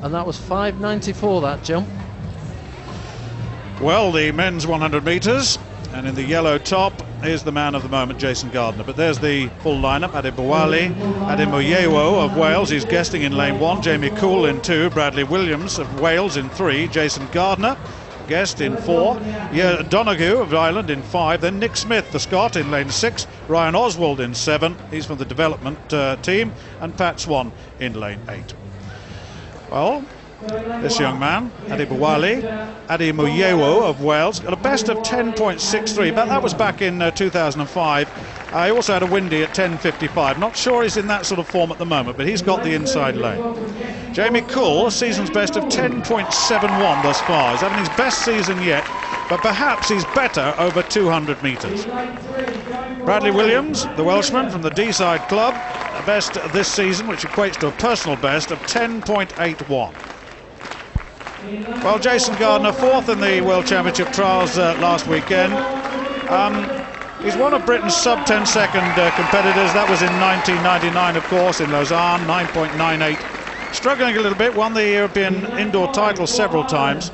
And that was 5.94, that jump. Well, the men's 100 metres, and in the yellow top is the man of the moment, Jason Gardner. But there's the full lineup: Adebowale, Ademoyewo of Wales, he's guesting in lane 1, Jamie Cool in 2, Bradley Williams of Wales in 3, Jason Gardner, guest, in 4, Donoghue of Ireland in 5, then Nick Smith, the Scot, in lane 6, Ryan Oswald in 7, he's from the development team, and Pat Swan in lane 8. Well, this young man, Adebowale, Ademoyewo of Wales, got a best of 10.63, but that was back in 2005. He also had a windy at 10.55. Not sure he's in that sort of form at the moment, but he's got the inside lane. Jamie Cool, a season's best of 10.71 thus far. He's having his best season yet, but perhaps he's better over 200 metres. Bradley Williams, the Welshman from the D-side club, a best this season, which equates to a personal best of 10.81. Well, Jason Gardner, 4th in the World Championship trials last weekend. He's one of Britain's sub-10 second competitors. That was in 1999, of course, in Lausanne, 9.98. Struggling a little bit, won the European indoor title several times.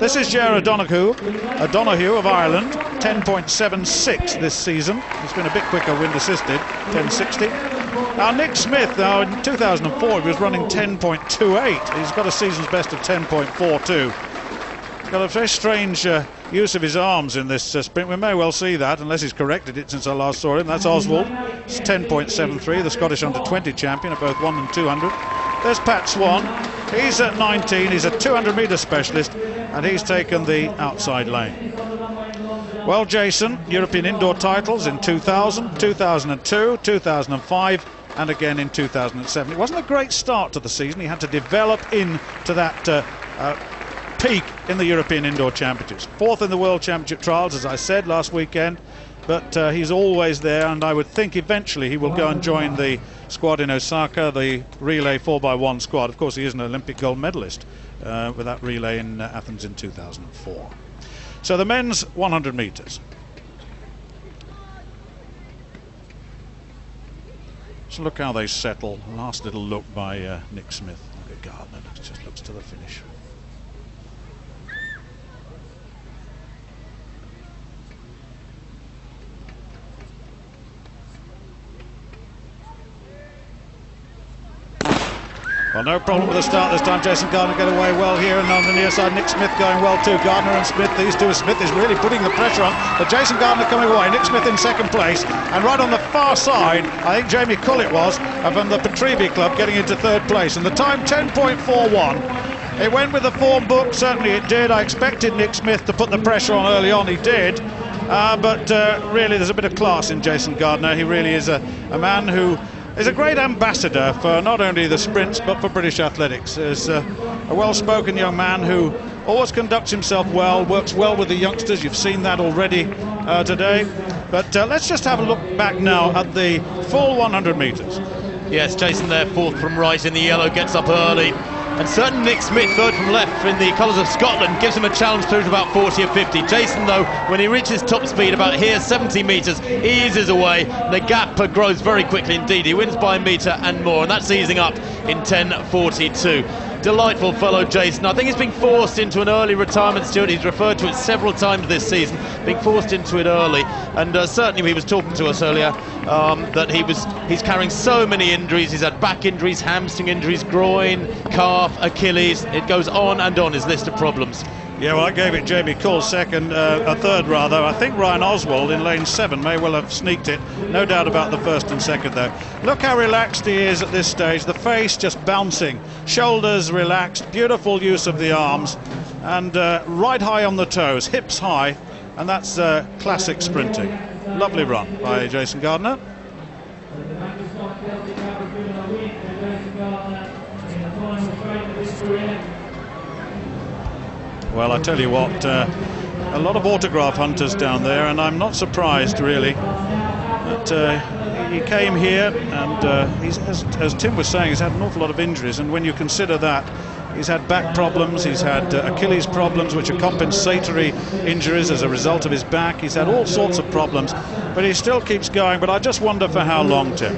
This is Gerard Donoghue of Ireland, 10.76 this season. It's been a bit quicker wind assisted, 10.60. Now Nick Smith, now in 2004 he was running 10.28. He's got a season's best of 10.42. He's got a very strange use of his arms in this sprint. We may well see that, unless he's corrected it since I last saw him. That's Oswald. It's 10.73, the Scottish under-20 champion at both 1 and 200. There's Pat Swan. He's at 19. He's a 200-metre specialist, and he's taken the outside lane. Well, Jason, European indoor titles in 2000, 2002, 2005, and again in 2007. It wasn't a great start to the season. He had to develop into that peak in the European Indoor Championships. 4th in the World Championship trials, as I said last weekend, but he's always there, and I would think eventually he will go and join the squad in Osaka, the relay 4x1 squad. Of course, he is an Olympic gold medalist with that relay in Athens in 2004. So the men's 100 metres. So look how they settle. Last little look by Nick Smith. Look at Gardner, just looks to the finish. Well, no problem with the start this time. Jason Gardner get away well here, and on the near side Nick Smith going well too. Gardner and Smith, these two. Smith is really putting the pressure on, but Jason Gardner coming away. Nick Smith in second place, and right on the far side I think Jamie Cullett was from the Petrevi club getting into 3rd place, and the time 10.41. It went with the form book, certainly it did. I expected Nick Smith to put the pressure on early on, he did, but really there's a bit of class in Jason Gardner. He really is a man who is a great ambassador for not only the sprints but for British athletics. Is a well-spoken young man who always conducts himself well, works well with the youngsters. You've seen that already today. But let's just have a look back now at the full 100 metres. Yes, Jason there, 4th from right in the yellow, gets up early. And certainly Nick Smith, 3rd from left in the colours of Scotland, gives him a challenge through to about 40 or 50. Jason, though, when he reaches top speed about here, 70 metres, he eases away. The gap grows very quickly indeed. He wins by a metre and more, and that's easing up in 10.42. Delightful fellow Jason. I think he's been forced into an early retirement, Stuart. He's referred to it several times this season, being forced into it early. And certainly he was talking to us earlier that he's carrying so many injuries. He's had back injuries, hamstring injuries, groin, calf, Achilles. It goes on and on, his list of problems. Yeah, well, I gave it Jamie Cool second, a third rather. I think Ryan Oswald in lane 7 may well have sneaked it. No doubt about the first and second though. Look how relaxed he is at this stage. The face just bouncing, shoulders relaxed, beautiful use of the arms, and right high on the toes, hips high, and that's classic sprinting. Lovely run by Jason Gardner. Well, I tell you what, a lot of autograph hunters down there, and I'm not surprised really that he came here, and he's, as Tim was saying, he's had an awful lot of injuries, and when you consider that, he's had back problems, he's had Achilles problems, which are compensatory injuries as a result of his back. He's had all sorts of problems, but he still keeps going. But I just wonder for how long, Tim.